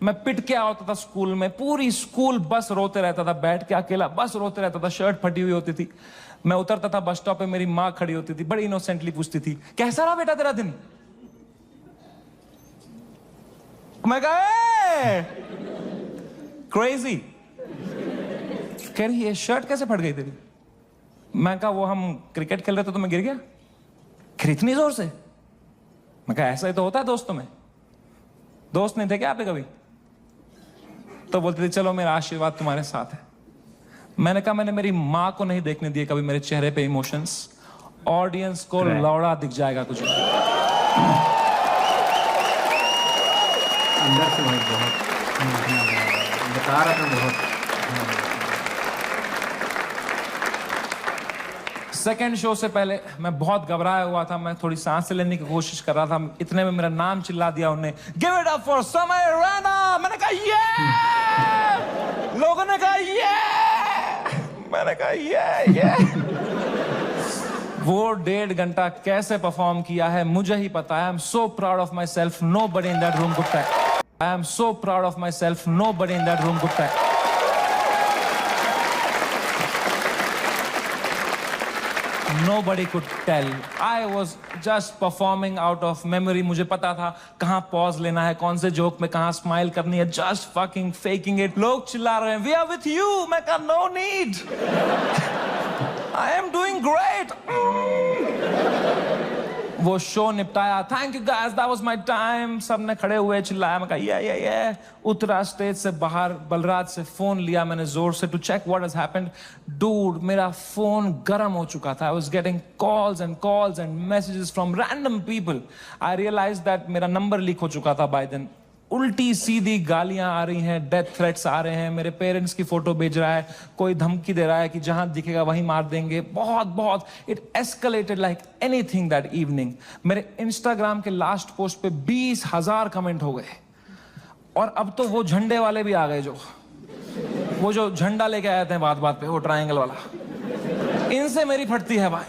मैं पिट के आता था स्कूल में, पूरी स्कूल बस रोते रहता था, बैठ के अकेला बस रोते रहता था, शर्ट फटी हुई होती थी। मैं उतरता था बस स्टॉप पे, मेरी माँ खड़ी होती थी, बड़ी इनोसेंटली पूछती थी, कैसा रहा बेटा तेरा दिन? मैं कहा क्रेजी। कह रही ये शर्ट कैसे फट गई तेरी? मैं कहा वो हम क्रिकेट खेल रहे थे तो मैं गिर गया। इतनी जोर से? मैं कहा ऐसा ही तो होता है दोस्तों में। दोस्त नहीं थे क्या आपके कभी? तो बोलते थे चलो मेरा आशीर्वाद तुम्हारे साथ है। मैंने कहा मैंने मेरी माँ को नहीं देखने दिए कभी मेरे चेहरे पे इमोशंस। ऑडियंस को लौड़ा दिख जाएगा कुछ अंदर से भाई बहुत बता रहा था बहुत। सेकेंड शो से पहले मैं बहुत घबराया हुआ था, मैं थोड़ी सांस लेने की कोशिश कर रहा था, इतने में मेरा नाम चिल्ला दिया उन्हें, गिव इट अप फॉर समय रैना। मैंने कहा ये, लोगों ने कहा ये, मैंने कहा ये वो 1.5 घंटा कैसे परफॉर्म किया है मुझे ही पता है। I am so proud of myself, nobody in that room could tell. I am so proud of myself, nobody in that room could tell. Nobody could tell. I was just performing out of memory. मुझे पता था कहाँ pause लेना है, कौन से joke में कहाँ स्माइल करनी है, just fucking faking it. लोग चिल्ला रहे हैं, we are with you. मैं कहा no need. I am doing great. वो शो निपटाया, thank you guys, that was my time. सबने खड़े हुए चिल्लाया, मैं कहा ये। उतरा स्टेज से बाहर, बलराज से फोन लिया मैंने जोर से to check what has happened. Dude मेरा फोन गर्म हो चुका था। I was getting calls and messages from random people. I realize that मेरा नंबर लीक हो चुका था बाय देन। उल्टी सीधी गालियां आ रही हैं, डेथ थ्रेट्स आ रहे हैं, मेरे पेरेंट्स की फोटो भेज रहा है, कोई धमकी दे रहा है कि जहां दिखेगा वहीं मार देंगे। बहुत it escalated like anything that evening. मेरे इंस्टाग्राम के लास्ट पोस्ट पे 20,000 कमेंट हो गए। और अब तो वो झंडे वाले भी आ गए, वो जो झंडा लेके आए थे बात पे, वो ट्रायंगल वाला। इनसे मेरी फटती है भाई,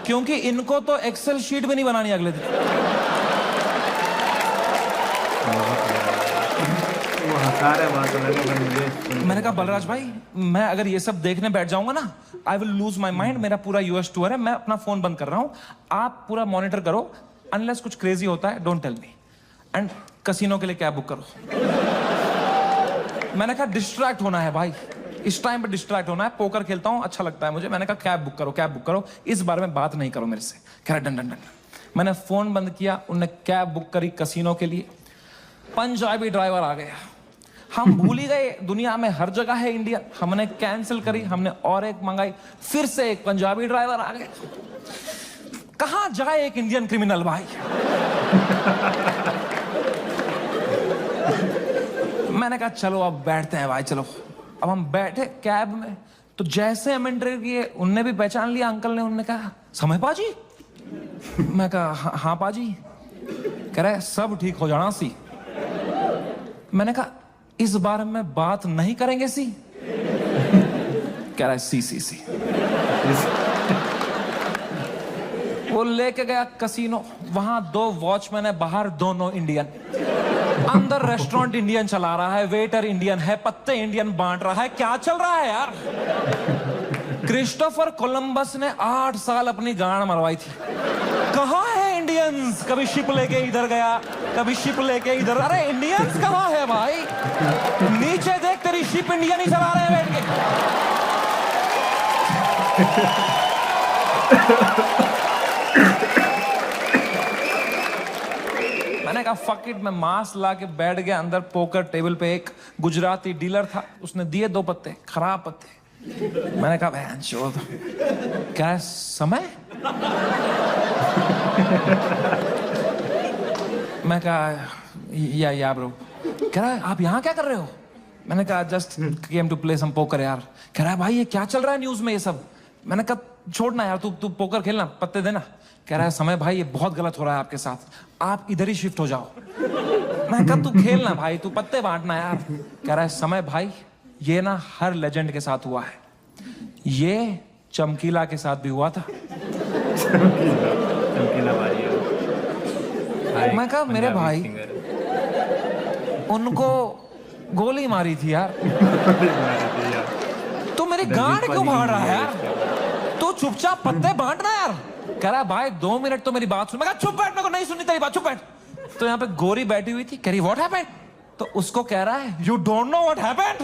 क्योंकि इनको तो एक्सेल शीट भी नहीं बनानी अगले दिन। मैंने कहा बलराज भाई, मैं अगर ये सब देखने बैठ जाऊंगा ना, I will lose my mind. मेरा पूरा यूएस टूर है, मैं अपना फोन बंद कर रहा हूं, आप पूरा मॉनिटर करो, अनलेस कुछ क्रेजी होता है don't tell me, and casino के लिए कैब बुक करो। मैंने कहा डिस्ट्रैक्ट होना है भाई, इस टाइम पे डिस्ट्रैक्ट होना है, पोकर खेलता हूं अच्छा लगता है मुझे। मैंने कहा कैब बुक करो, इस बारे में बात नहीं करो मेरे से। कह रहा डन। मैंने फोन बंद किया, उनने कैब बुक करी कसिनो के लिए। पंजाबी ड्राइवर आ गया। हम भूल ही गए दुनिया में हर जगह है इंडियन। हमने कैंसिल करी, हमने और एक मंगाई, फिर से एक पंजाबी ड्राइवर आ गया। कहां जाए एक इंडियन क्रिमिनल भाई। मैंने कहा चलो अब बैठते हैं भाई, चलो। अब हम बैठे कैब में, तो जैसे हम एंटर किए उनने भी पहचान लिया अंकल ने। उन्होंने कहा समय पाजी। मैं कहा हाँ पाजी। कह रहा है सब ठीक हो जाना सी। मैंने कहा इस बारे में बात नहीं करेंगे सी। कह रहा है सी। वो लेके गया कसिनो, वहां 2 वॉचमैन है, बाहर दोनों इंडियन। अंदर रेस्टोरेंट इंडियन चला रहा है, वेटर इंडियन है, पत्ते इंडियन बांट रहा है। क्या चल रहा है यार? क्रिस्टोफर कोलंबस ने 8 साल अपनी गांड मरवाई थी। कहां है इंडियंस? कभी शिप लेके इधर गया, कभी शिप लेके इधर। अरे इंडियंस कहां है भाई? नीचे देख, तेरी शिप इंडियन ही चला रहे हैं बैठ के। मैंने कहा फक इट, मैं मास्क ला के बैठ गया अंदर। पोकर टेबल पे एक गुजराती डीलर था, उसने दिए 2 पत्ते, खराब पत्ते। मैंने कहा बहन चोद, क्या समय? मैं कहा या ब्रो। कह रहा है आप यहाँ क्या कर रहे हो? मैंने कहा just came to play some poker यार। कह रहा है भाई ये क्या चल रहा है न्यूज में ये सब? मैंने कहा छोड़ना यार, तू पोकर खेलना, पत्ते देना। कह रहा है समय भाई ये बहुत गलत हो रहा है आपके साथ, आप इधर ही शिफ्ट हो जाओ। मैं कहा तू खेलना भाई, तू पत्ते बांटना यार। कह रहा है समय भाई ये ना हर लेजेंड के साथ हुआ है, ये चमकीला के साथ भी हुआ था। चमकीला भाई। मैं कहा मेरे भाई उनको गोली मारी थी यार। तू मेरी गांड क्यों फाड़ रहा है यार? तू चुपचाप पत्ते बांटना यार। कह रहा भाई 2 मिनट तो मेरी बात सुन। मैं कहा चुप बैठ, मेरे को नहीं सुननी तेरी बात, चुप बैठ। तो यहाँ पे गोरी बैठी हुई थी, कह रही व्हाट हैपेंड? तो उसको कह रहा है you don't know what happened.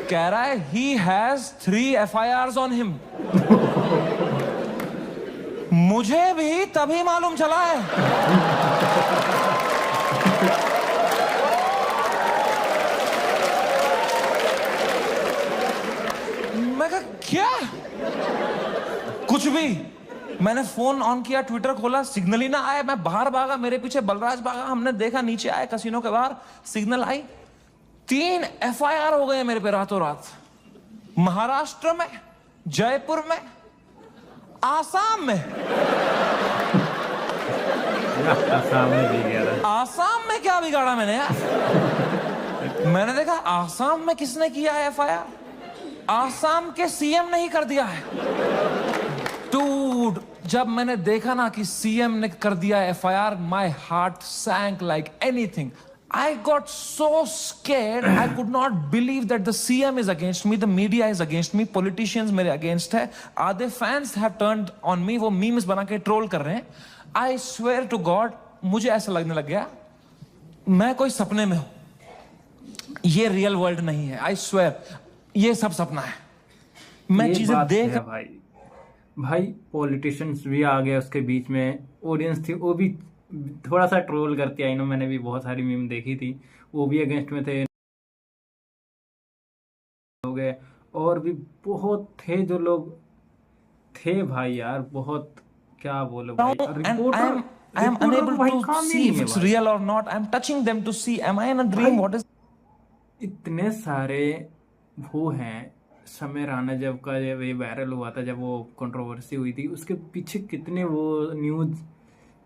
कह रहा है he has 3 FIRs on him। मुझे भी तभी मालूम चला है। मैं कहा क्या? कुछ भी। मैंने फोन ऑन किया, ट्विटर खोला, सिग्नल ही ना आया। मैं बाहर भागा, मेरे पीछे बलराज भागा। हमने देखा नीचे आए कसिनो के बाहर, सिग्नल आई। 3 FIR हो गए मेरे पे रातों रात। महाराष्ट्र में, जयपुर में, आसाम में। आसाम में भी गया था। आसाम में क्या बिगाड़ा मैंने यार? मैंने देखा आसाम में किसने किया है FIR? आसाम के CM ने ही कर दिया है। डूड, जब मैंने देखा ना कि CM ने कर दिया FIR, my heart sank like anything. I got so scared, I could not believe that the CM is against me, the media is against me, politicians मेरे against है, आधे fans have turned on me, वो memes बना के troll कर रहे हैं। I swear to God, मुझे ऐसा लगने लग गया मैं कोई सपने में हूं, ये रियल वर्ल्ड नहीं है। I swear, ये सब सपना है। मैं चीजें देख भाई पॉलिटिशियंस भी आ गए उसके बीच में, ऑडियंस थी वो भी थोड़ा सा ट्रोल करती आई नो, मैंने भी बहुत सारी मीम देखी थी, वो भी अगेंस्ट में थे हो गए। और भी बहुत थे जो लोग थे भाई यार, बहुत क्या बोलो भाई। Reporter I am unable to see if it's real or not. I am touching them to see am I in a dream? What is? इतने सारे वो हैं। समय राणा जब का जब ये वायरल हुआ था, जब वो कंट्रोवर्सी हुई थी, उसके पीछे कितने वो न्यूज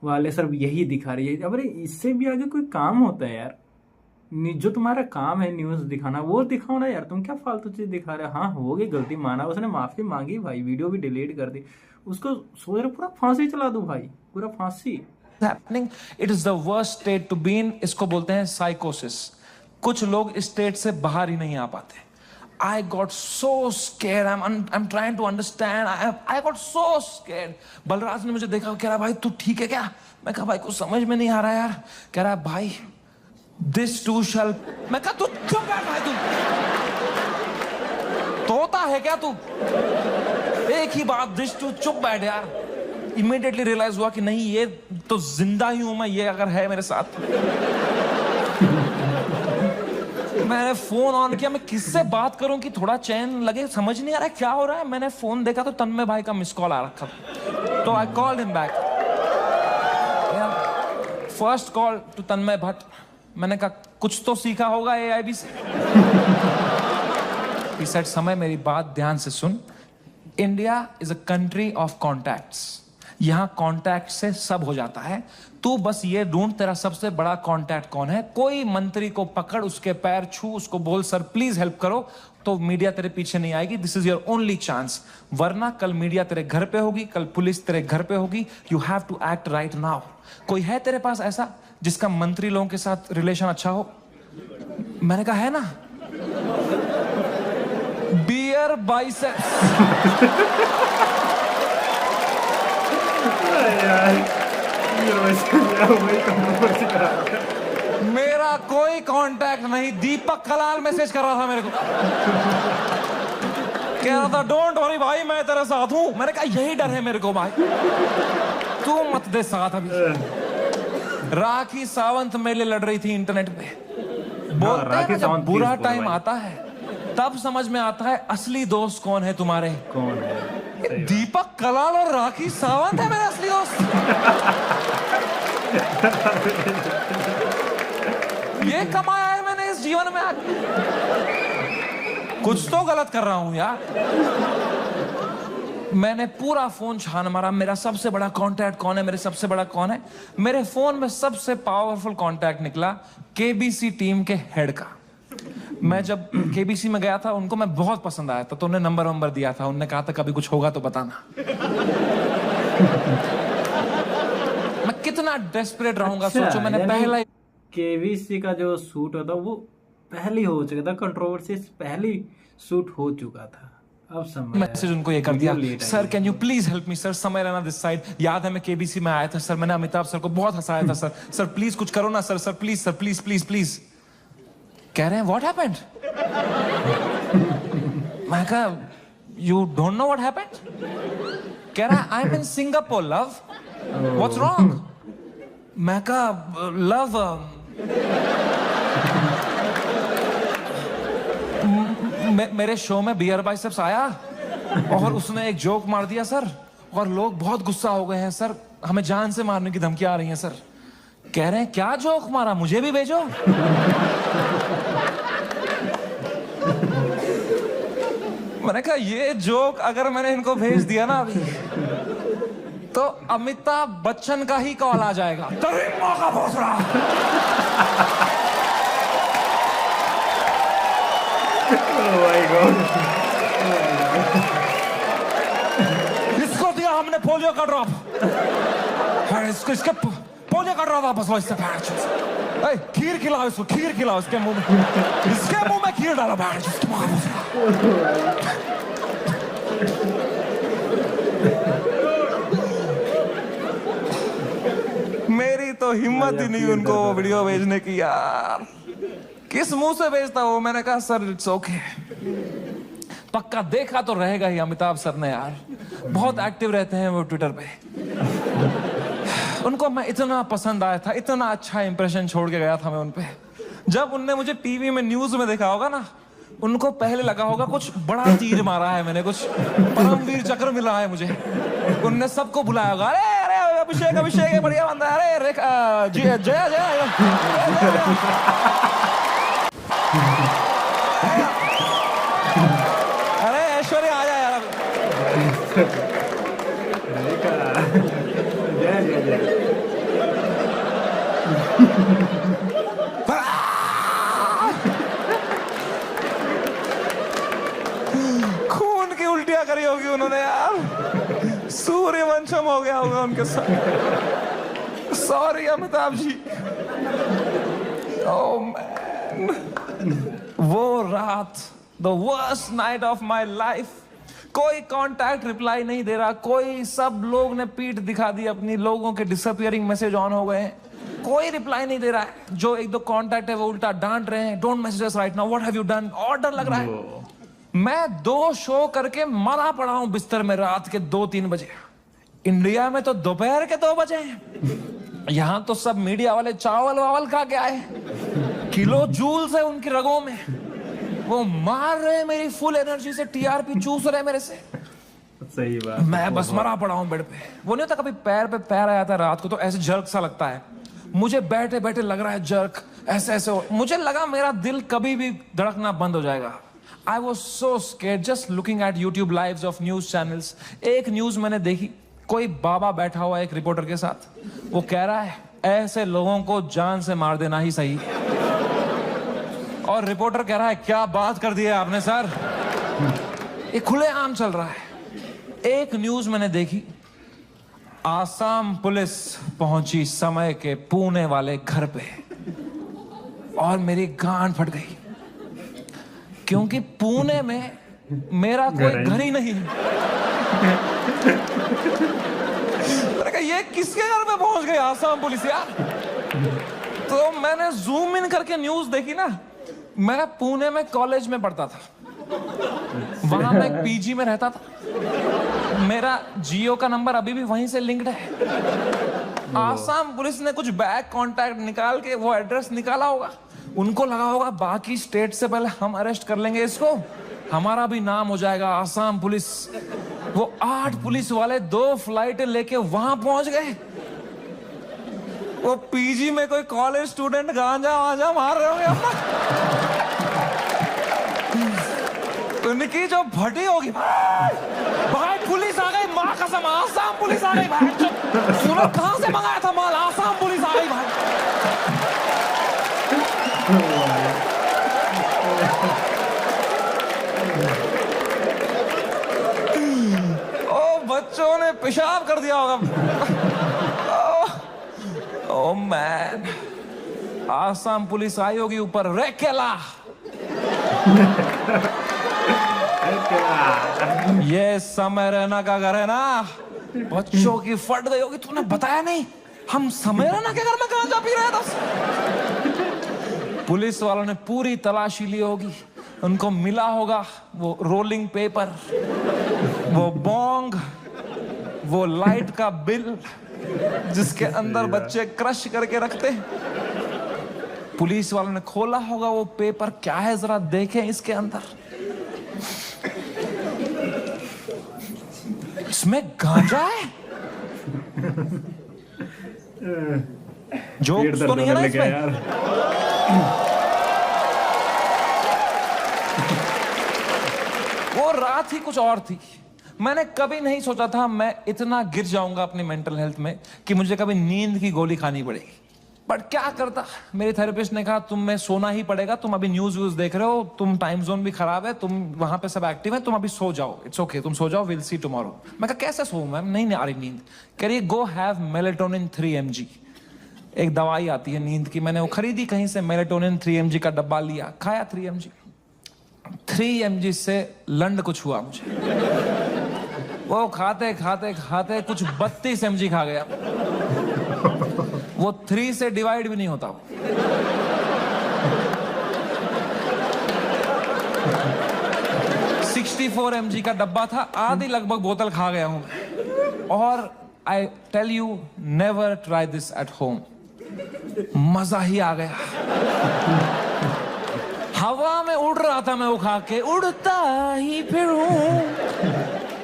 वाले सब यही दिखा रही है। अरे इससे भी आगे कोई काम होता है यार? जो तुम्हारा काम है न्यूज दिखाना, वो दिखाओ ना यार। तुम क्या फालतू चीज दिखा रहे हो? हाँ हो गई गलती, माना, उसने माफी मांगी भाई, वीडियो भी डिलीट कर दी, उसको सोच रहे पूरा फांसी चला दो भाई, पूरा फांसी। Happening? It is the worst state to be in. इसको बोलते हैं साइकोसिस। कुछ लोग इस स्टेट से बाहर ही नहीं आ पाते। I got so scared. I'm trying to understand. I got so scared. Balraj ने मुझे देखा, कह रहा भाई तू ठीक है क्या? मैं कहा भाई कुछ समझ में नहीं आ रहा यार। कह रहा भाई this too shall। मैं कहा तू चुप बैठ भाई, तू तोता है क्या तू? एक ही बात, this too, चुप बैठ यार। इमीडिएटली रियलाइज हुआ कि नहीं, ये तो जिंदा ही हूं मैं, ये अगर है मेरे साथ। मैंने फोन ऑन किया, मैं किससे बात करूं कि थोड़ा चैन लगे, समझ नहीं आ रहा है क्या हो रहा है। मैंने फोन देखा तो तन्मय भाई का मिस कॉल आ रखा था, तो I called him back. First call to Tanmay Bhatt. मैंने कहा कुछ तो सीखा होगा AIB से। He said, समय मेरी बात ध्यान से सुन। India is a country of contacts. यहां कॉन्टैक्ट से सब हो जाता है। तू बस ये ढूंढ तेरा सबसे बड़ा कॉन्टैक्ट कौन है। कोई मंत्री को पकड़, उसके पैर छू, उसको बोल सर प्लीज हेल्प करो, तो मीडिया तेरे पीछे नहीं आएगी। This is your only chance. वरना कल मीडिया तेरे घर पे होगी, कल पुलिस तेरे घर पे होगी। You have to act right now. कोई है तेरे पास ऐसा जिसका मंत्री लोगों के साथ रिलेशन अच्छा हो? मैंने कहा है ना, बियर बाइसेप्स। मेरा कोई कांटेक्ट नहीं। दीपक कलाल मैसेज कर रहा था मेरे को, कह रहा था डोंट वरी भाई मैं तेरे साथ हूं। मैंने कहा यही डर है मेरे को भाई, तू मत दे साथ। अभी राखी सावंत मेरे लड़ रही थी इंटरनेट पे। बोलते हैं जब बुरा टाइम आता है तब समझ में आता है असली दोस्त कौन है तुम्हारे। कौन है? दीपक कलाल और राखी सावंत है मेरे असली दोस्त। ये कमाया है मैंने इस जीवन में आज। कुछ तो गलत कर रहा हूं यार। मैंने पूरा फोन छान मारा, मेरा सबसे बड़ा कांटेक्ट कौन है, मेरे सबसे बड़ा कौन है। मेरे फोन में सबसे पावरफुल कांटेक्ट निकला KBC टीम के हेड का। मैं जब KBC में गया था, उनको मैं बहुत पसंद आया था, तो उन्हें नंबर दिया था। उन्होंने कहा था कभी कुछ होगा तो बताना। मैं कितना डेस्परेट रहूंगा अच्छा, सोचो, मैंने यानी पहला ही केवीसी का जो शूट होता वो पहले ही हो चुका था, कंट्रोवर्सी पहले ही शूट हो चुका था, अब समय मैसेज उनको ये कर वीडियो दिया, लेट आई सर है। Can you please help me sir, समय रहना दिस साइड। याद है मैं केबीसी में आया था सर, मैंने अमिताभ सर को बहुत हंसाया था सर, सर प्लीज कुछ करो ना sir, sir please sir, please please please. कह रहे हैं व्हाट हैपेंड? मैं कहा you don't know what happened? कह रहा है I M in Singapore love, what's wrong? मैं कहा लव मेरे शो में बियर बाइसेप्स आया और उसने एक जोक मार दिया सर, और लोग बहुत गुस्सा हो गए हैं सर, हमें जान से मारने की धमकी आ रही है सर। कह रहे हैं क्या जोक मारा, मुझे भी भेजो। मैंने कहा ये जोक अगर मैंने इनको भेज दिया ना अभी, तो अमिताभ बच्चन का ही कॉल आ जाएगा, तभी मौका पहुंच रहा। इसको दिया हमने पोलियो का ड्रॉप, इसको इसके पोलियो का ड्रॉप वापस लो इससे। खीर खिलाओ इसको, खीर खिलाओ इसके मुंह में, इसके मुंह में खीर डालो। मेरी तो हिम्मत ही नहीं उनको वो वीडियो भेजने की यार, किस मुंह से भेजता वो। मैंने कहा सर इट्स ओके, पक्का देखा तो रहेगा ही अमिताभ सर ने यार, बहुत एक्टिव रहते हैं वो ट्विटर पे। उनको मैं इतना पसंद आया था, इतना अच्छा इंप्रेशन छोड़ के गया था मैं उनपे। जब उनने मुझे टीवी में न्यूज में देखा होगा ना, उनको पहले लगा होगा कुछ बड़ा तीर मारा है मैंने, कुछ परमवीर चक्र मिला है मुझे। उनने सबको बुलाया होगा, अरे अरे अभिषेक अभिषेक बढ़िया बंदा है, अरे जया जया। अरे ऐश्वर्या आ जा यार। खून की उल्टियां करी होगी उन्होंने यार, सूर्यवंशम हो गया होगा उनके साथ। Sorry Amitabh ji. Oh man, वो रात, the worst night of my life. कोई कांटेक्ट रिप्लाई नहीं दे रहा, कोई, सब लोग ने पीठ दिखा दी अपनी, लोगों के डिसअपियरिंग मैसेज ऑन हो गए हैं, कोई रिप्लाई नहीं दे रहा है। जो एक दो कांटेक्ट है वो उल्टा डांट रहे हैं, don't message us right now, what have you done. और डर लग रहा है। मैं 2 शो करके मरा पड़ा हूं बिस्तर में रात के 2-3 बजे। इंडिया में तो दोपहर के 2 बजे हैं, यहां तो सब मीडिया वाले चावल वावल खा के आए, किलो जूल्स है उनकी रगों में, वो मार रहे हैं मेरी फुल एनर्जी से, टीआरपी चूस रहे हैं मेरे से। सही बात। मैं बस मरा पड़ा हूं बेड पे। वो नहीं होता कभी पैर पे पैर आया था रात को तो ऐसे जर्क सा लगता है, मुझे बैठे बैठे लग रहा है जर्क, ऐसे ऐसे मुझे लगा मेरा दिल कभी भी धड़कना बंद हो जाएगा। I was so scared just looking at YouTube lives of news channels. एक न्यूज मैंने देखी, कोई बाबा बैठा हुआ एक रिपोर्टर के साथ, वो कह रहा है ऐसे लोगों को जान से मार देना ही सही। और रिपोर्टर कह रहा है क्या बात कर दी है आपने सर, ये खुलेआम चल रहा है। एक न्यूज मैंने देखी, आसाम पुलिस पहुंची समय के पुणे वाले घर पे, और मेरी गांड फट गई, क्योंकि पुणे में मेरा कोई घर ही नहीं। ये किसके घर में पहुंच गई आसाम पुलिस यार। तो मैंने जूम इन करके न्यूज देखी ना, मैं पुणे में कॉलेज में पढ़ता था, वहां मैं एक पीजी में रहता था, मेरा जियो का नंबर अभी भी वहीं से लिंक्ड है। आसाम पुलिस ने कुछ बैक कांटेक्ट निकाल के वो एड्रेस निकाला होगा, उनको लगा होगा बाकी स्टेट से पहले हम अरेस्ट कर लेंगे इसको, हमारा भी नाम हो जाएगा आसाम पुलिस। वो 8 पुलिस वाले 2 फ्लाइटें लेके वहां पहुंच गए। वो पीजी में कोई कॉलेज स्टूडेंट गांजा वांजा मार रहे होंगे अपना, उनकी जो भटी होगी, भाई पुलिस आ गई, माँ कसम आसाम पुलिस आ गई भाई, तूने कहां से मंगाया था माल, आसाम पुलिस आ गई भाई। ओ बच्चों ने पेशाब कर दिया होगा। ओ मैन, आसाम पुलिस आई होगी ऊपर, रे केला ये समय रैना का घर है ना, बच्चों की फट गई होगी। तूने बताया नहीं, हम समय रैना के घर में कहां जा पी रहे थे? पुलिस वालों ने पूरी तलाशी ली होगी, उनको मिला होगा वो रोलिंग पेपर, वो बोंग, वो लाइट का बिल जिसके अंदर बच्चे क्रश करके रखते। पुलिस वालों ने खोला होगा वो पेपर, क्या है जरा देखें इसके अंदर। इसमें गांजा है? जोक्स तो नहीं है ना इसमें? वो रात ही कुछ और थी। मैंने कभी नहीं सोचा था मैं इतना गिर जाऊंगा अपनी मेंटल हेल्थ में कि मुझे कभी नींद की गोली खानी पड़ेगी। बट क्या करता, मेरे थेरेपिस्ट ने कहा तुम्हें सोना ही पड़ेगा, तुम अभी न्यूज व्यूज देख रहे हो, तुम टाइम जोन भी खराब है, तुम वहां पे सब एक्टिव है, तुम अभी सो जाओ, इट्स ओके, तुम सो जाओ, विल सी टुमारो। मैं कहा कैसे सोऊं मैम, नहीं आ रही नींद। कह रही गो हैव मेलेटोनिन 3 mg, एक दवाई आती है नींद की, मैंने वो खरीदी कहीं से, मेलेटोनिन 3 mg का डब्बा लिया, खाया 3 mg। 3 mg से लंड कुछ हुआ मुझे, वो खाते खाते खाते कुछ 32 mg खा गया। वो 3 से डिवाइड भी नहीं होता। 64 mg का डब्बा था, आधी लगभग बोतल खा गया हूं। और I tell you, never try this at home. मजा ही आ गया। हवा में उड़ रहा था मैं वो खा के, उड़ता ही फिरूं।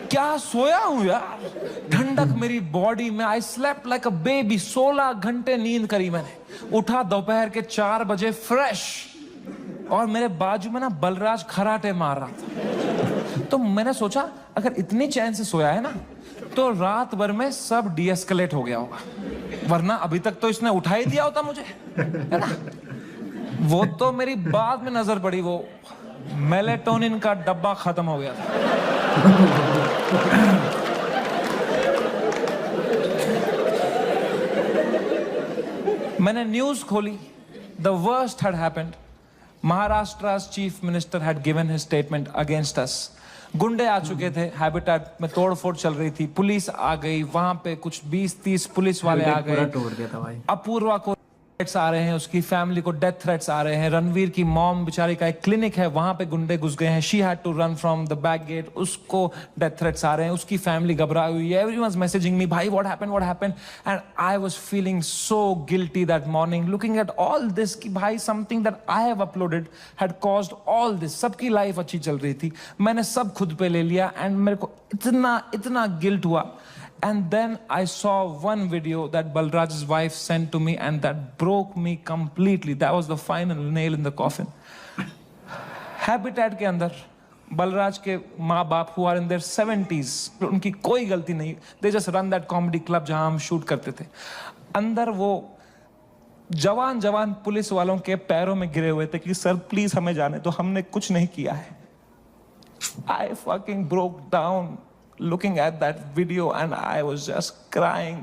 क्या सोया हूं यार, ठंडक मेरी बॉडी में। I slept like a baby. 16 घंटे नींद करी मैंने। उठा दोपहर के 4 बजे फ्रेश, और मेरे बाजू में ना बलराज खराटे मार रहा था। तो मैंने सोचा अगर इतनी चैन से सोया है ना, तो रात भर में सब डीएस्केलेट हो गया होगा, वरना अभी तक तो इसने उठा ही दिया होता मुझे, है ना। वो तो मेरी बाद में नजर पड़ी, वो मेलेटोनिन का डब्बा खत्म हो गया था। मैंने न्यूज खोली, the worst had happened. Maharashtra's chief minister had given his statement against us. गुंडे आ चुके थे, हैबिटेट में तोड़फोड़ चल रही थी, पुलिस आ गई, वहां पे कुछ 20-30 पुलिस वाले आ गए। अपूर्वा को थ्रेट्स आ रहे हैं, उसकी फैमिली को डेथ थ्रेट्स आ रहे हैं। रणवीर की मॉम बेचारी का एक क्लिनिक है, वहां पे गुंडे घुस गए हैं। She had to run from the back gate, उसको डेथ थ्रेट्स आ रहे हैं। उसकी फैमिली घबराई हुई है। एवरीवनस मैसेजिंग मी, भाई what happened. And I was feeling so guilty that morning, looking at all this कि भाई something that I have uploaded had caused all this. सबकी लाइफ अच्छी चल रही थी, मैंने सब खुद पे ले लिया, एंड मेरे को इतना गिल्ट हुआ। And then I saw one video that Balraj's wife sent to me, and that broke me completely. That was the final nail in the coffin. Habitat के अंदर बलराज के माँ बाप who are in their 70s, उनकी कोई गलती नहीं, they just run that comedy club जहां हम शूट करते थे। अंदर वो जवान पुलिस वालों के पैरों में गिरे हुए थे कि सर प्लीज हमें जाने दो, हमने कुछ नहीं किया है। I fucking broke down looking at that video, and I was just crying.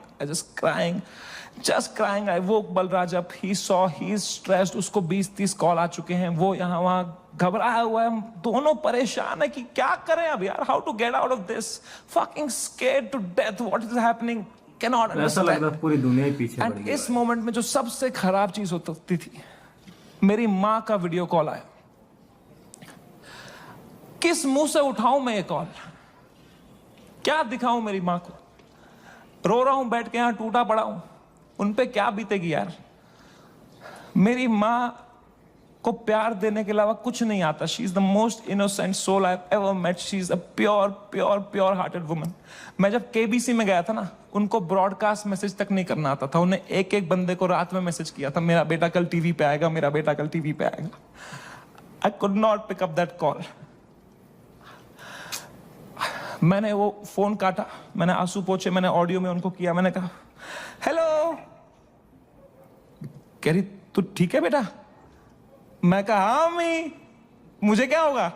I woke Balraj up. He saw he's stressed. उसको 20-30 कॉल आ चुके हैं, वो यहाँ वहाँ घबराया हुआ है। हम दोनों परेशान है कि क्या करें अब यार, how to get out of this, fucking scared to death, what is happening, cannot understand। ऐसा लगता है पूरी दुनिया ही पीछे पड़ गई। इस मोमेंट में जो सबसे खराब चीज होती थी, मेरी माँ का वीडियो कॉल आया। किस मुंह से उठाऊं मैं ये कॉल, क्या दिखाऊं मेरी माँ को। रो रहा हूं बैठ के यहां, टूटा पड़ा हूं, उन पे क्या बीतेगी यार। मेरी माँ को प्यार देने के अलावा कुछ नहीं आता। She is the most innocent soul I have ever met. She is a pure hearted woman. मैं जब केबीसी में गया था ना, उनको ब्रॉडकास्ट मैसेज तक नहीं करना आता था। उन्हें एक बंदे को रात में मैसेज किया था, मेरा बेटा कल टीवी पे आएगा, मेरा बेटा कल टीवी पे आएगा। I could not pick up that call. मैंने वो फोन काटा, मैंने आंसू पोंछे, मैंने ऑडियो में उनको किया, मैंने कहा हेलो। कह रही तू ठीक है बेटा? मैं कहा हाँ अम्मी, मुझे क्या होगा?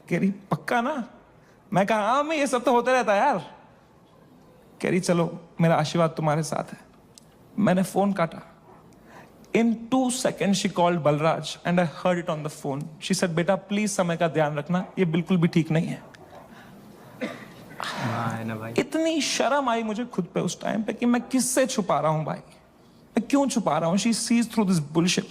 कह रही पक्का ना? मैं कहा हाँ अम्मी, ये सब तो होते रहता है यार। कह रही चलो मेरा आशीर्वाद तुम्हारे साथ है। मैंने फोन काटा. In 2 seconds she called Balraj and I heard it on the phone. She said, बेटा प्लीज समय का ध्यान रखना, ये बिल्कुल भी ठीक नहीं है. है ना भाई. इतनी शर्म आई मुझे खुद पे उस टाइम पे कि मैं किससे छुपा रहा हूं भाई, मैं क्यों छुपा रहा हूं. She sees through this bullshit.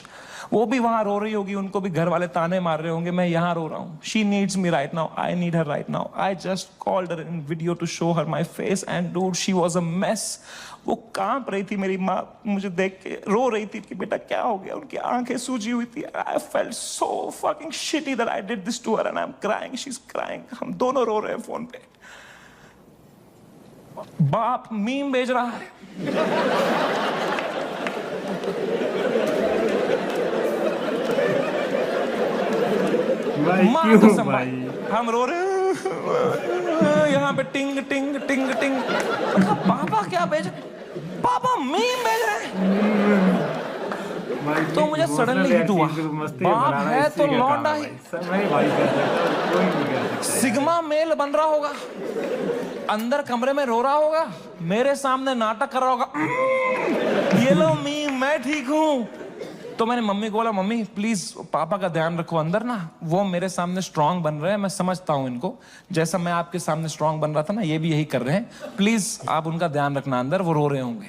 वो भी वहां रो रही होगी, उनको भी घर वाले ताने मार रहे होंगे, मैं यहाँ रो रहा हूँ. She needs me right now, I need her right now. I just called her in video to show her my face and dude, she was a mess. वो कांप रही थी, मेरी माँ मुझे देख के रो रही थी कि बेटा क्या हो गया. उनकी आंखें सूजी हुई थी. I felt so fucking shitty that I did this to her and I'm crying, she's crying. हम दोनों रो रहे हैं फोन पे. बाप मीम भेज रहा है. माँ क्यों कसम भाई? हम रो रहे हैं यहाँ पे टिंग टिंग टिंग टिंग. मतलब पापा क्या भेज, पापा मीम भेज रहे हैं. तो मुझे सडनली हिट हुआ, बाप है तो लौंडा ही. सिग्मा मेल बन रहा होगा, अंदर कमरे में रो रहा होगा, मेरे सामने नाटक कर रहा होगा, ये लो मीम मैं ठीक हूं. तो मैंने मम्मी को बोला, मम्मी प्लीज पापा का ध्यान रखो अंदर ना, वो मेरे सामने स्ट्रांग बन रहे हैं, मैं समझता हूँ इनको, जैसा मैं आपके सामने स्ट्रांग बन रहा था ना, ये भी यही कर रहे हैं, प्लीज आप उनका ध्यान रखना अंदर, वो रो रहे होंगे.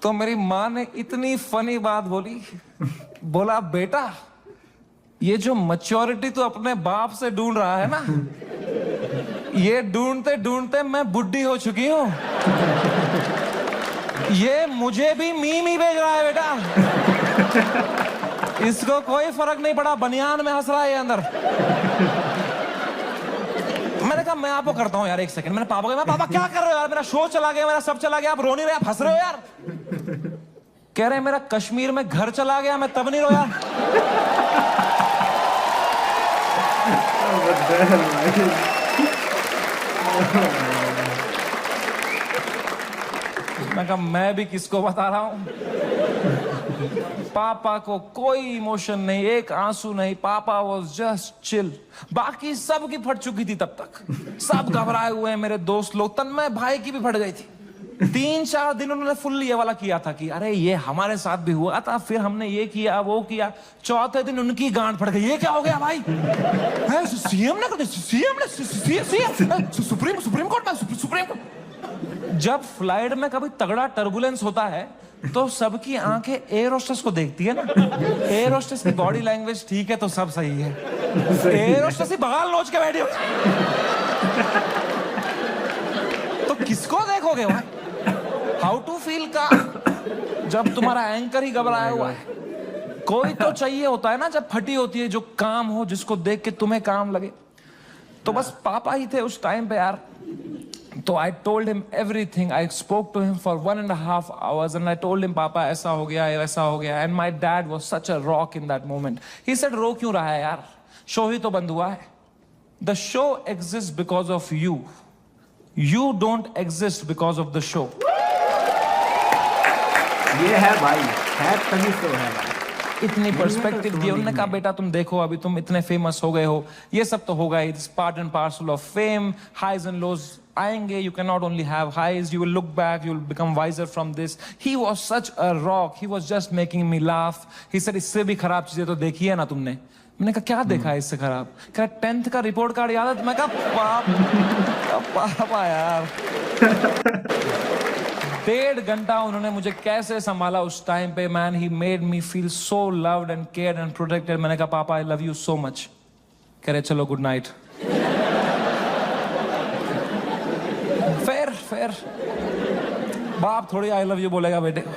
तो मेरी माँ ने इतनी फनी बात बोली, बोला बेटा ये जो मैच्योरिटी तू अपने बाप से ढूंढ रहा है ना, ये ढूंढते ढूंढते मैं बुढ़ी हो चुकी हूँ. ये मुझे भी मीम ही भेज रहा है बेटा. इसको कोई फर्क नहीं पड़ा, बनियान में हंस रहा है ये अंदर. मैंने कहा मैं आपको करता हूँ यार, एक सेकंड. मैंने पापा को, मैं पापा क्या कर रहे हो यार, मेरा शो चला गया, मेरा सब चला गया, आप रो नहीं रहे, आप हंस रहे हो यार. कह रहे मेरा कश्मीर में घर चला गया, मैं तब नहीं रोया. मैं कहा मैं भी किसको बता रहा हूं. पापा को कोई इमोशन नहीं, एक आंसू नहीं. पापा वाज जस्ट चिल. बाकी सब की फट चुकी थी तब तक, सब घबराए हुए हैं. मेरे दोस्त लोग, तन्मय भाई की भी फट गई थी. 3-4 दिन उन्होंने फुल ये वाला किया था कि अरे ये हमारे साथ भी हुआ था, फिर हमने ये किया वो किया. चौथे दिन उनकी गांड फट गई, ये क्या हो गया भाई, सीएम ने सुप्रीम कोर्ट में. जब फ्लाइट में कभी तगड़ा टर्बुलेंस होता है तो सबकी आंखें एयर होस्टेस को देखती है ना. एयर होस्टेस की बॉडी लैंग्वेज ठीक है तो सब सही है. एयर होस्टेस ही बगाल नोच के बैठी हो तो किसको देखोगे भाई. हाउ टू फील का जब तुम्हारा एंकर ही घबराया हुआ है. कोई तो चाहिए होता है ना जब फटी होती है, जो काम हो, जिसको देख के तुम्हें काम लगे. तो बस पापा ही थे उस टाइम पे यार. तो I told him everything. I spoke to him for 1.5 hours and I told him पापा ऐसा हो गया, ऐसा हो गया. And my dad was such a rock in that moment. He said रो क्यों रहा है यार, शो ही तो बंद हुआ है. The show exists because of you. You don't exist because of the show. ये है भाई, है तभी तो है भाई. इतनी पर्सपेक्टिव दी. उन्होंने कहा बेटा तुम देखो अभी तुम इतने फेमस हो गए हो, ये सब तो होगा, it's part and parcel of fame. Highs and lows आएंगे, you cannot only have highs, you will look back, you will become wiser from this. He was such a rock, he was just making me laugh. He said इससे भी खराब चीजें तो देखी है ना तुमने. मैंने कहा क्या देखा है इससे खराब. कहा 10th का रिपोर्ट कार्ड याद है. मैं कहा पापा यार. 1.5 घंटा उन्होंने मुझे कैसे संभाला उस टाइम पे. Man he made me feel so loved and cared and protected. मैंने कहा पापा I love you so much. कह रहे चलो गुड नाइट. फिर बाप थोड़ी आई लव यू बोलेगा बेटे को.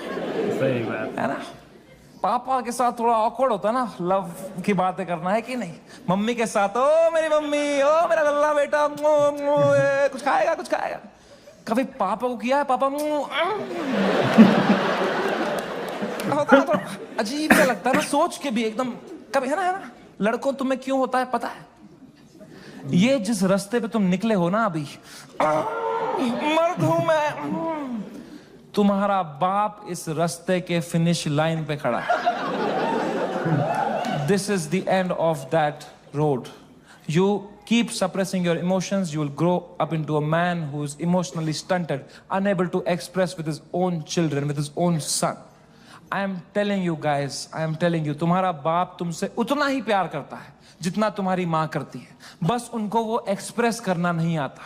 सही बात है ना. पापा के साथ थोड़ा ऑकवर्ड होता है ना लव की बातें करना, है कि नहीं. मम्मी के साथ ओ मेरी मम्मी, ओ मेरा गल्ला बेटा, कुछ खाएगा कुछ खाएगा. कभी पापा को किया है पापा होता है तो अजीब सा लगता है ना, सोच के भी एकदम. कभी है ना लड़कों तुम्हें क्यों होता है पता है, ये जिस रास्ते पे तुम निकले हो ना अभी, मर्द हूं मैं, तुम्हारा बाप इस रास्ते के फिनिश लाइन पे खड़ा है. This is the end of that road. You keep suppressing your emotions, you will grow up into a man who is emotionally stunted, unable to express with his own children, with his own son. I am telling you guys, I am telling you, तुम्हारा बाप तुमसे उतना ही प्यार करता है जितना तुम्हारी माँ करती है, बस उनको वो एक्सप्रेस करना नहीं आता।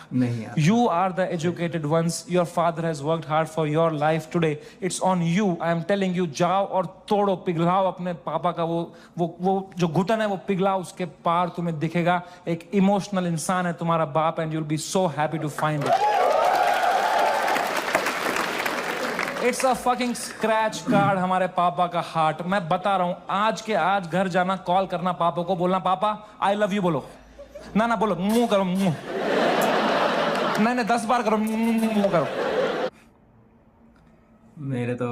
You are the educated ones. Your father has worked hard for your life today. It's on you. I am telling you, जाओ और तोड़ो, पिघलाओ अपने पापा का वो जो घुटन है वो पिघलाओ, उसके पार तुम्हें दिखेगा एक इमोशनल इंसान है तुम्हारा बाप, and you'll be so happy to find it. It's a fucking scratch card हमारे पापा का हार्ट। मैं बता रहा हूं, आज के आज घर जाना, कॉल करना पापा को, बोलना पापा आई लव यू बोलो। ना बोलो, मुंह करो, मुंह नहीं 10 बार करो, मुंह करो। मेरे तो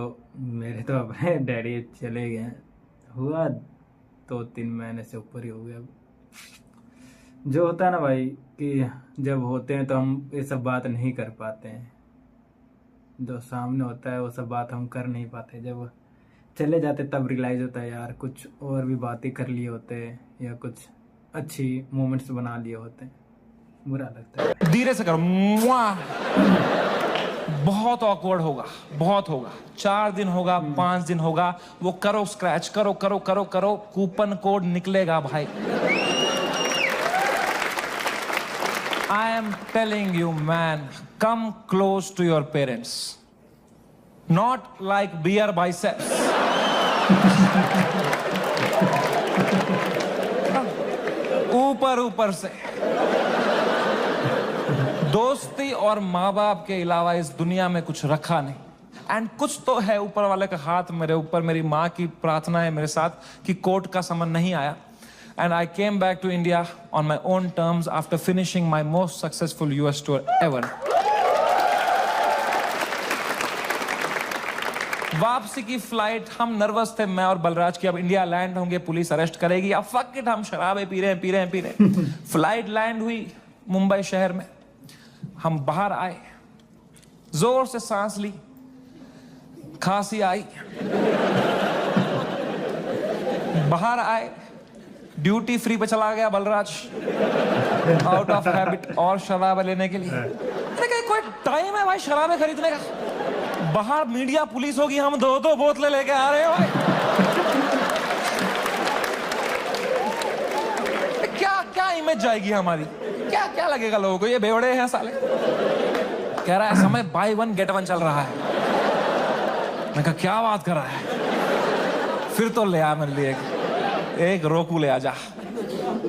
अपने डैडी चले गए, हुआ 2-3 महीने से ऊपर ही हो गया। जो होता है ना भाई कि जब होते हैं तो हम ये सब बात नहीं कर पाते हैं, जो सामने होता है वो सब बात हम कर नहीं पाते। जब चले जाते तब रियलाइज होता है यार कुछ और भी बातें कर लिए होते या कुछ अच्छी मोमेंट्स बना लिए होते। बुरा लगता है। धीरे से करो, बहुत ऑकवर्ड होगा, बहुत होगा। 4 दिन होगा, 5 दिन होगा, वो करो, स्क्रैच करो करो करो करो, कूपन कोड निकलेगा भाई। I am telling you, man, come close to your parents. Not like beer biceps. ऊपर से। दोस्ती और माँ बाप के अलावा इस दुनिया में कुछ रखा नहीं। एंड कुछ तो है ऊपर वाले का हाथ मेरे ऊपर, मेरी माँ की प्रार्थना है मेरे साथ कि कोर्ट का समन नहीं आया। And I came back to India on my own terms after finishing my most successful US tour ever. वापसी की फ्लाइट, हम नर्वस थे मैं और बलराज की, अब इंडिया लैंड होंगे, पुलिस अरेस्ट करेगी, अब फक इट, हम शराबे पी रहे हैं। फ्लाइट लैंड हुई मुंबई शहर में, हम बाहर आए, जोर से सांस ली, खांसी आई, बाहर आए, ड्यूटी फ्री पे चला गया बलराज, आउट ऑफ हैबिट, और शराब लेने के लिए। अरे क्या कोई टाइम है भाई शराबे खरीदने का? बाहर मीडिया पुलिस होगी, हम 2-2 बोतलें लेके आ रहे हैं भाई। क्या इमेज जाएगी हमारी? क्या लगेगा लोगों को, ये बेवड़े हैं साले। कह रहा है समय बाय 1 गेट 1 चल रहा है। मैं कहा क्या बात कर रहा है? फिर तो ले आ मेरे लिए एक रोकू, ले आजा।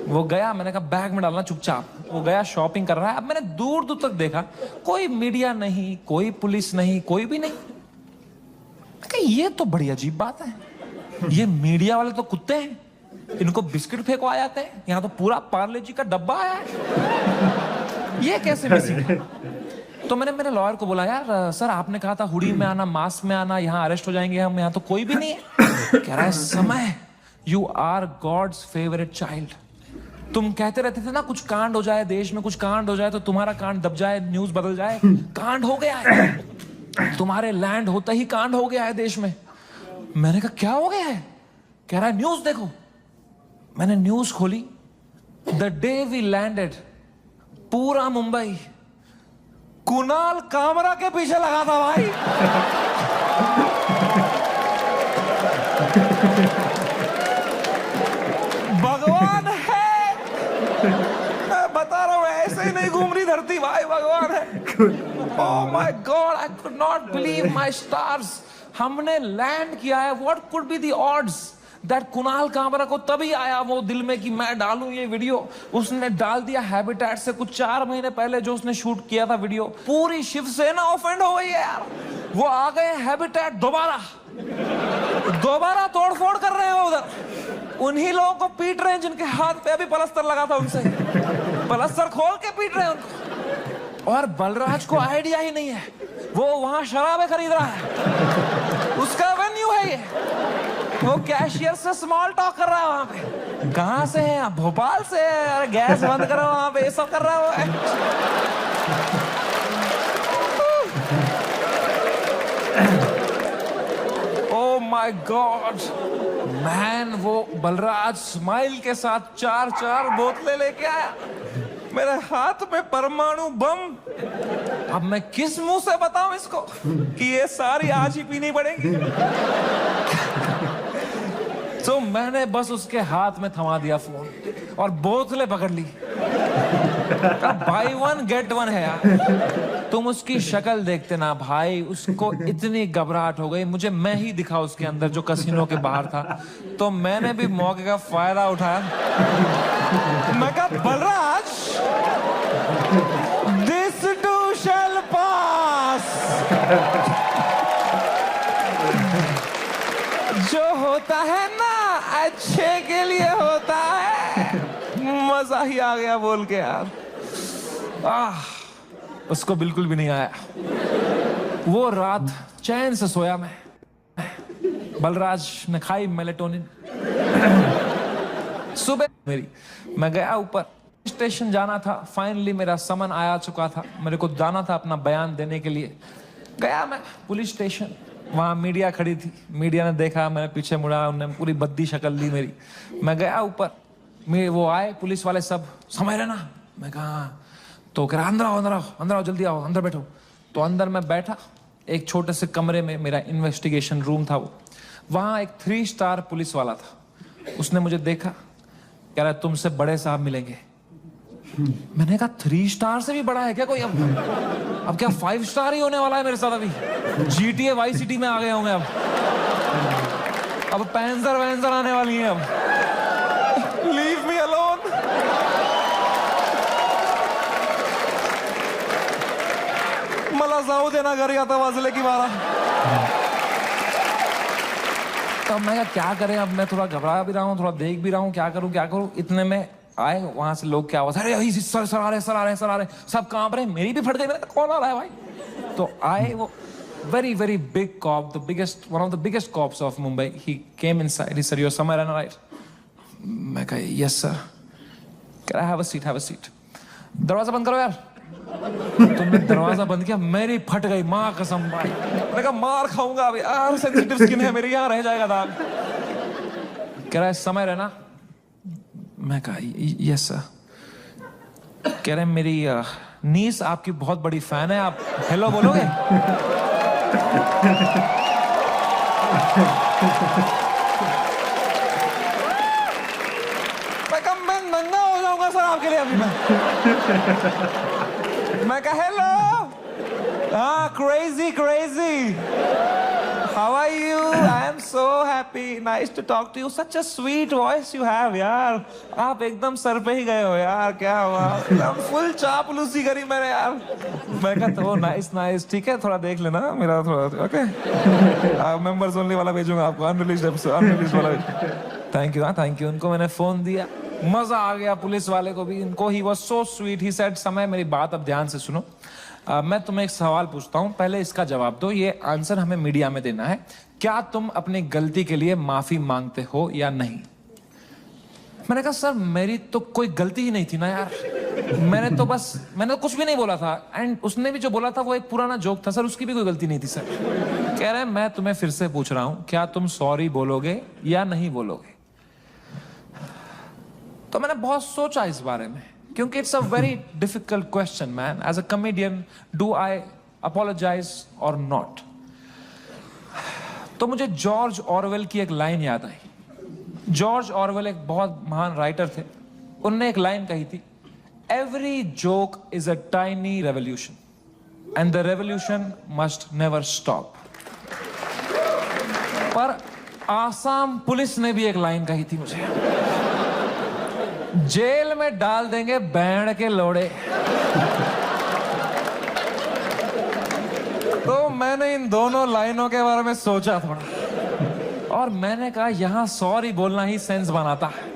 वो गया, मैंने कहा बैग में डालना चुपचाप। वो गया, शॉपिंग कर रहा है। अब मैंने दूर दूर तक देखा, कोई मीडिया नहीं, कोई पुलिस नहीं, कोई भी नहीं। ये तो बड़ी अजीब बात है, ये मीडिया वाले तो कुत्ते हैं, इनको बिस्किट फेंकवा जाते हैं, यहाँ तो पूरा पार्ले जी का डब्बा आया है, ये कैसे मिसिंग? तो मैंने मेरे लॉयर को बोला, यार सर आपने कहा था हुडी में आना, मास्क में आना, यहाँ अरेस्ट हो जाएंगे हम, यहाँ तो कोई भी नहीं है। कह रहा है समय, you are God's favourite child. तुम कहते रहते थे ना कुछ कांड हो जाए देश में, कुछ कांड हो जाए तो तुम्हारा कांड दब जाए, न्यूज बदल जाए। कांड हो गया है, तुम्हारे लैंड होते ही कांड हो गया है देश में। मैंने कहा क्या हो गया है? कह रहा है न्यूज देखो। मैंने न्यूज खोली, द डे वी लैंडेड, पूरा मुंबई कुणाल कामरा के पीछे लगा था भाई। भगवान है, मैं बता रहा हूं, ऐसे ही नहीं घूम रही धरती भाई, भगवान है। Oh my God, I could not believe my stars. हमने लैंड किया है। What could be the odds that Kunal Kamra को तभी आया वो दिल में कि मैं डालूं ये वीडियो। उसने डाल दिया हैबिटेट से कुछ 4 महीने पहले जो उसने शूट किया था वीडियो। पूरी शिवसेना ऑफेंड हो गई है यार। वो आ गए हैबिटेट, दोबारा तोड़फोड़ कर रहे हैं उधर। उन्हीं लोगों को पीट रहे हैं जिनके हाथ पे अभी पलस्तर लगा था, उनसे पलस्तर खोल के पीट रहे हैं उनको। और बलराज को आइडिया ही नहीं है, वो वहां शराबे खरीद रहा है, उसका वेन्यू है ये। वो कैशियर से स्मॉल टॉक कर रहा है वहां पे। कहां से है आप? भोपाल से है। अरे गैस बंद करो, वहां पे ये सब कर रहा है। Oh my my God man, वो बलराज स्माइल के साथ 4-4 बोतलें लेके आया, मेरे हाथ में परमाणु बम। अब मैं किस मुंह से बताऊं इसको कि ये सारी आज ही पीनी पड़ेगी। तो मैंने बस उसके हाथ में थमा दिया फोन और बोतलें पकड़ ली। बाई 1 गेट 1 है यार। तुम उसकी शक्ल देखते ना भाई, उसको इतनी घबराहट हो गई, मुझे मैं ही दिखा उसके अंदर जो कसिनो के बाहर था। तो मैंने भी मौके का फायदा उठाया। मैं कहा बलराज, दिस टू शैल पास। जो होता है ना अच्छे के लिए होता है। मजा ही आ गया बोल के यार। उसको बिल्कुल भी नहीं आया। वो रात चैन से सोया मैं। बलराज ने खाई मेलेटोनिन। सुबह मैं गया ऊपर, स्टेशन जाना था। फाइनली मेरा समन आया चुका था, मेरे को जाना था अपना बयान देने के लिए। गया मैं पुलिस स्टेशन, वहां मीडिया खड़ी थी। मीडिया ने देखा, मैंने पीछे मुड़ा, उन्होंने पूरी बद्दी शक्ल ली मेरी। मैं गया ऊपर, वो आए पुलिस वाले सब, समझ रहे ना? मैं कहा, तो कह रहा अंदर आओ, अंदर आओ, अंदर आओ, जल्दी आओ, अंदर बैठो। तो अंदर मैं बैठा, एक छोटे से कमरे में, मेरा इन्वेस्टिगेशन रूम था वो। वहां एक 3 स्टार पुलिस वाला था। उसने मुझे देखा, कह रहा तुमसे बड़े साहब मिलेंगे। मैंने कहा 3 स्टार से भी बड़ा है क्या कोई? अब क्या 5 स्टार ही होने वाला है मेरे साथ? अभी GTA वाई सिटी में आ गया हूं मैं। अब पैंजर वैंजर आने वाली है। अब लीव मी अलोन। मला जाऊ देना घरी, आता वाजले की 12। तो मैं क्या करें, अब मैं थोड़ा घबरा भी रहा हूँ, थोड़ा देख भी रहा हूँ, क्या करूँ। इतने में आए वहां से लोग, क्या आवाज, अरे सर आ रहे, सर आ रहे, सर आ रहे, सब कांप रहे। मेरी भी फट गई, कौन आ रहा है भाई? तो आए वो very very big cop, one of the biggest cops of Mumbai. He came inside, he said, you're somewhere right? मैं कहा yes sir. कह रहा have a seat. दरवाजा बंद करो यार। तुमने दरवाजा बंद किया, मेरी फट गई, माँ कसम भाई। मैंने कहा मार खाऊंगा अभी यार, सेंसिटिव स्किन है मेरी, यहाँ रह जाएगा दाग। कह रहा है समय रहना। मैं कहा यस सर। कह रहे मेरी नीस आपकी बहुत बड़ी फैन है, आप हेलो बोलोगे? मैं नंगा हो जाऊंगा सर आपके लिए अभी। मैं कहा हेलो, हाँ crazy, how are you? I am so happy, nice to talk to you, such a sweet voice you have यार। आप एकदम सर पे ही गए हो यार, क्या हुआ? एकदम फुल चापलूसी करी मैंने यार। मैं कहा तो नाइस, ठीक है, थोड़ा देख लेना मेरा थोड़ा, ओके। मेंबर्स ओनली वाला भेजूंगा आपको, अनरिलीज्ड वाला। Thank you. उनको मैंने फोन दिया, मजा आ गया पुलिस वाले को भी, इनको। He was so sweet. He said समय, मेरी बात अब ध्यान से सुनो। मैं तुम्हें एक सवाल पूछता हूं, पहले इसका जवाब दो। ये आंसर हमें मीडिया में देना है। क्या तुम अपनी गलती के लिए माफी मांगते हो या नहीं? मैंने कहा सर मेरी तो कोई गलती ही नहीं थी ना यार, मैंने तो कुछ भी नहीं बोला था। एंड उसने भी जो बोला था वो एक पुराना जोक था सर, उसकी भी कोई गलती नहीं थी सर। कह रहे मैं तुम्हें फिर से पूछ रहा हूं, क्या तुम सॉरी बोलोगे या नहीं बोलोगे? तो मैंने बहुत सोचा इस बारे में, क्योंकि it's a very difficult question man. As a comedian, do I apologize or not? तो मुझे जॉर्ज ऑरवेल की एक लाइन याद आई। जॉर्ज ऑरवेल एक बहुत महान राइटर थे। उनने एक लाइन कही थी, every joke is a tiny revolution and the revolution must never stop. पर आसाम पुलिस ने भी एक लाइन कही थी मुझे, जेल में डाल देंगे बैंड के लोड़े। तो मैंने इन दोनों लाइनों के बारे में सोचा थोड़ा, और मैंने कहा यहां सॉरी बोलना ही सेंस बनाता है।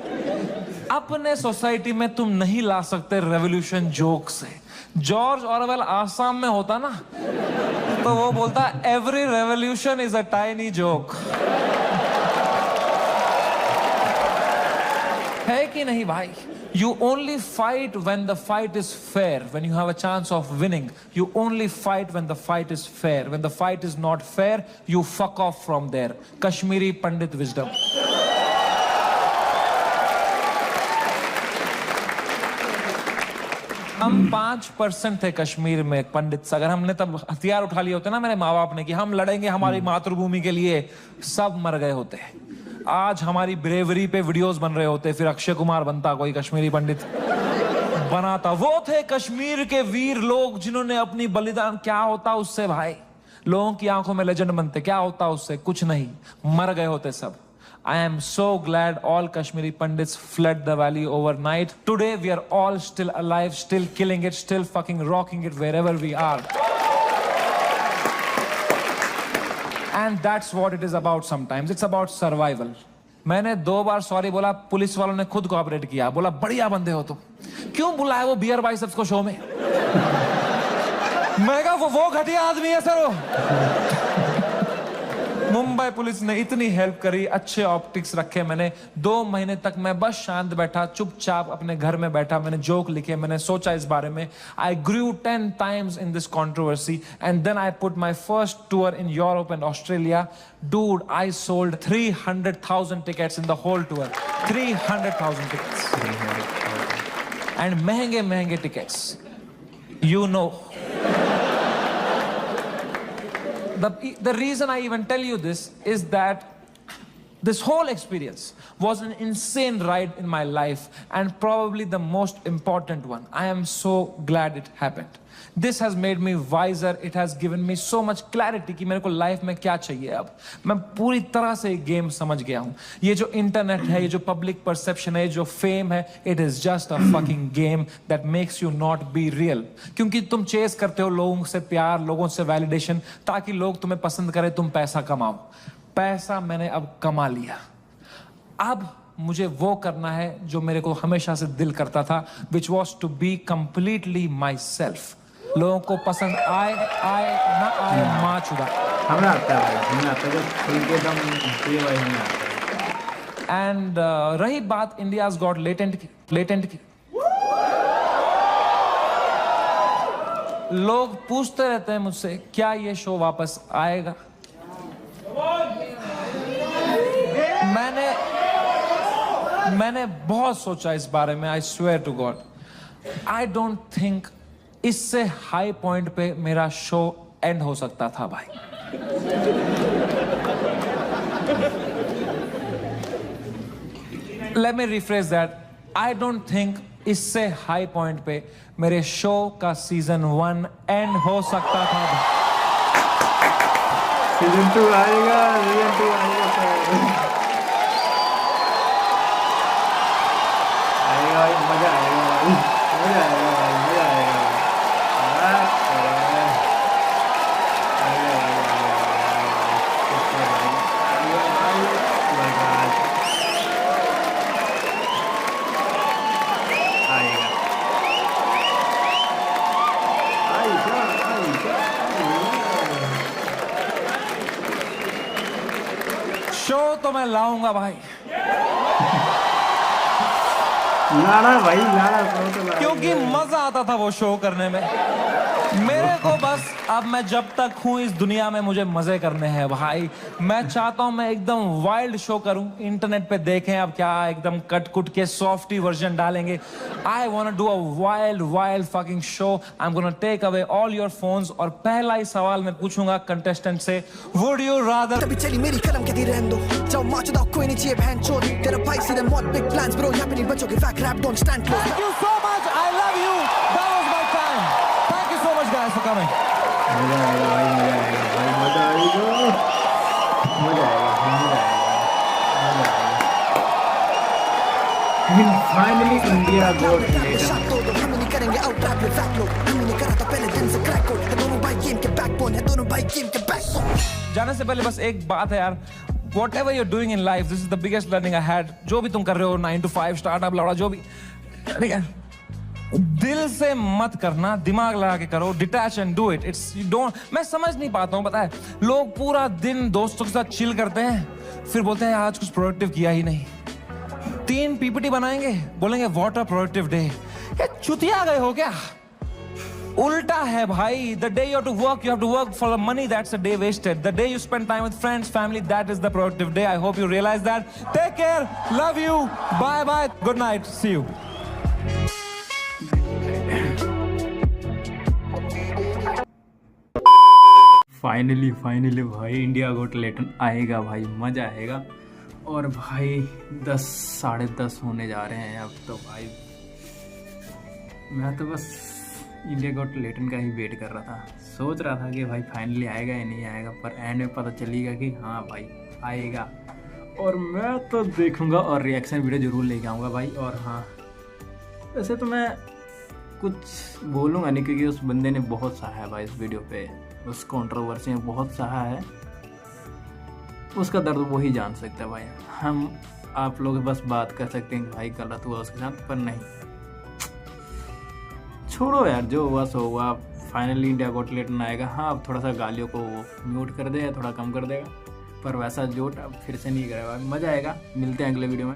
अपने सोसाइटी में तुम नहीं ला सकते रेवोल्यूशन जोक से। जॉर्ज ऑरवेल आसाम में होता ना, तो वो बोलता every revolution is a tiny joke. है कि नहीं भाई? You only fight when the fight is fair, when you have a chance of winning. You only fight when the fight is fair. When the fight is not fair, you fuck off from there. Kashmiri Pandit wisdom. हम 5% थे कश्मीर में पंडित। अगर हमने तब हथियार उठा लिए होते ना मेरे माँ बाप ने कि हम लड़ेंगे हमारी मातृभूमि के लिए, सब मर गए होते। आज हमारी ब्रेवरी पे वीडियोस बन रहे होते, फिर अक्षय कुमार बनता कोई कश्मीरी पंडित बनाता। वो थे कश्मीर के वीर लोग जिन्होंने अपनी बलिदान। क्या होता उससे भाई? लोगों की आंखों में लेजेंड बनते, क्या होता उससे? कुछ नहीं, मर गए होते सब। I am so glad all Kashmiri Pandits fled the valley overnight. Today we are all still alive, still killing it, still fucking rocking it wherever we are. And that's what it is about sometimes. It's about survival. मैंने 2 बार sorry बोला, police वालों ने खुद cooperate किया, बोला बढ़िया बंदे हो तुम। क्यों बुलाया वो बियर बाइसेप्स को शो में? मैं कहा वो घटिया आदमी है सर वो। मुंबई पुलिस ने इतनी हेल्प करी, अच्छे ऑप्टिक्स रखे मैंने। 2 महीने तक मैं बस शांत बैठा, चुपचाप अपने घर में बैठा। मैंने जोक लिखे, मैंने सोचा इस बारे में। आई grew 10 times in this controversy and then I put my first tour in Europe and Australia. Dude, I sold 300,000 tickets in the whole tour. 300,000 tickets. And महंगे tickets. You know. The reason I even tell you this is that this whole experience was an insane ride in my life and probably the most important one. I am so glad it happened. This has made me wiser. It has given me so much clarity कि मेरे को life में क्या चाहिए। अब मैं पूरी तरह से गेम समझ गया हूँ। ये जो इंटरनेट है, ये जो पब्लिक परसेप्शन है, जो फेम है, it is just a fucking game that makes you not be real. क्योंकि तुम चेस करते हो लोगों से प्यार, लोगों से वैलिडेशन, ताकि लोग तुम्हें पसंद करें, तुम पैसा कमाओ। पैसा मैंने अब कमा लिया। अब मुझे वो करना है जो मेरे को हमेशा से दिल करता था, which was to be completely myself. लोगों को पसंद आए ना आए, माँ चुदा। हमें आता है भाई, हमें आता है जब खुल के दम ये भाई हमें आता है। एंड रही बात इंडियाज गॉट लेटेंट की, लोग पूछते रहते हैं मुझसे क्या ये शो वापस आएगा। मैंने बहुत सोचा इस बारे में। I swear to God, I don't think इससे हाई पॉइंट पे मेरा शो एंड हो सकता था भाई। Let me refresh that. I don't think इससे हाई पॉइंट पे मेरे शो का सीजन 1 एंड हो सकता था। सीजन 2 आएगा, सीजन 2 आएगा, भाई मजा आएगा भाई, मजा आएगा भाई, मजा आएगा। शो तो मैं लाऊंगा भाई, लाना भाई, लाना तो क्योंकि मजा आता था वो शो करने में। मेरे को बस अब मैं जब तक हूं इस दुनिया में मुझे मजे करने हैं भाई। मैं चाहता हूं मैं एकदम वाइल्ड शो करूं, इंटरनेट पे देखें अब क्या एकदम कट कुट के सॉफ्टी वर्जन डालेंगे। I want to do a wild fucking show. I am gonna take away all your phones और पहला ही सवाल मैं पूछूंगा कंटेस्टेंट से, वुड यू रादर। तभी चली मेरी कलम के दी रहने दो, जाओ माचो दा कोई नहीं चाहिए बहन चोद। तेरा भाई सीधे मौत बिग प्लान्स ब्रो, यहाँ पे नहीं बचोगे, fake rap don't stand close. Thank you so much. I love you. That was my time. Thank you so much guys for coming. मजा आएगा भाई, मजा आएगा भाई, मजा आएगा, मजा आएगा, मजा आएगा। फाइनली इंडिया गोट लेगा। हम नहीं करेंगे आउट रैप में फैक लोग, हम नहीं करा था पहले दिन से क्रैक कोड है। दोनों भाई गेम के बैकबोन है, दोनों भाई गेम के बैकबोन। जाने से पहले बस एक बात है यार, whatever you're doing in life, this is the biggest learning I had. जो भी तुम कर रहे हो, 9 to 5 स्टार्टअप लौड़ा जो भी, ठीक है, दिल से मत करना, दिमाग लगा के करो, detach and do it. It's you don't, मैं समझ नहीं पाता हूँ, पता है लोग पूरा दिन दोस्तों के साथ चिल करते हैं, फिर बोलते हैं आज कुछ प्रोडक्टिव किया ही नहीं। 3 पीपीटी बनाएंगे, बोलेंगे व्हाट अ प्रोडक्टिव डे। ये चुतिया गए हो क्या? उल्टा है भाई। The day you have to work, you have to work for the money. That's a day wasted. The day you spend time with friends, family, that is the productive day. I hope you realize that. Take care. Love you. Bye bye. Good night. See you. Finally भाई India got लेटन आएगा भाई, मज़ा आएगा। और भाई 10 साढ़े 10 होने जा रहे हैं अब तो भाई। मैं तो बस इंडिया गोट लेटन का ही वेट कर रहा था, सोच रहा था कि भाई फाइनली आएगा या नहीं आएगा, पर एंड में पता चलेगा कि हाँ भाई आएगा। और मैं तो देखूंगा और रिएक्शन वीडियो ज़रूर लेके आऊँगा भाई। और हाँ, वैसे तो मैं कुछ बोलूँगा नहीं, क्योंकि उस बंदे ने बहुत सहा है भाई इस वीडियो पे, उस कंट्रोवर्सी में बहुत सहा है। उसका दर्द वो ही जान सकता है भाई। हम आप लोग बस बात कर सकते हैं कि भाई गलत हुआ उसके साथ, पर नहीं, छोड़ो यार, जो हुआ सो हुआ। फाइनली इंडिया गोट लेटन आएगा। हाँ, अब थोड़ा सा गालियों को म्यूट कर देगा, थोड़ा कम कर देगा, पर वैसा जोट अब फिर से नहीं करेगा। मज़ा आएगा। मिलते हैं अगले वीडियो में।